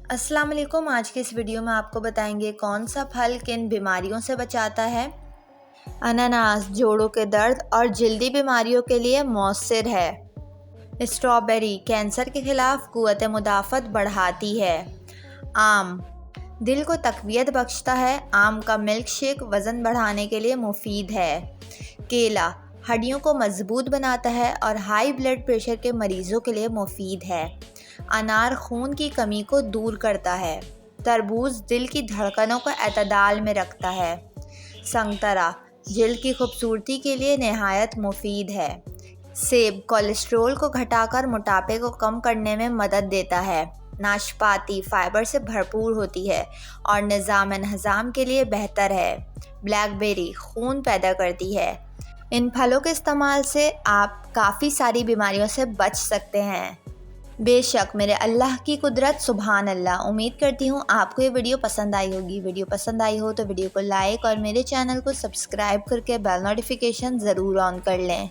अस्सलाम वालेकुम। आज के इस वीडियो में आपको बताएंगे कौन सा फल किन बीमारियों से बचाता है। अनानास जोड़ों के दर्द और जल्दी बीमारियों के लिए मौसर है। स्ट्रॉबेरी कैंसर के खिलाफ कुव्वत मुदाफ़त बढ़ाती है। आम दिल को तक़वियत बख्शता है। आम का मिल्क शेक वज़न बढ़ाने के लिए मुफीद है। केला हड्डियों को मजबूत बनाता है और हाई ब्लड प्रेशर के मरीज़ों के लिए मुफीद है। अनार खून की कमी को दूर करता है। तरबूज दिल की धड़कनों को एतदाल में रखता है। संतरा जिल्द की खूबसूरती के लिए नहायत मुफीद है। सेब कोलेस्ट्रोल को घटाकर मोटापे को कम करने में मदद देता है। नाशपाती फाइबर से भरपूर होती है और निज़ाम हज़म के लिए बेहतर है। ब्लैकबेरी खून पैदा करती है। इन फलों के इस्तेमाल से आप काफ़ी सारी बीमारियों से बच सकते हैं। बेशक मेरे अल्लाह की कुदरत, सुभान अल्लाह। उम्मीद करती हूँ आपको ये वीडियो पसंद आई होगी। वीडियो पसंद आई हो तो वीडियो को लाइक और मेरे चैनल को सब्सक्राइब करके बेल नोटिफिकेशन ज़रूर ऑन कर लें।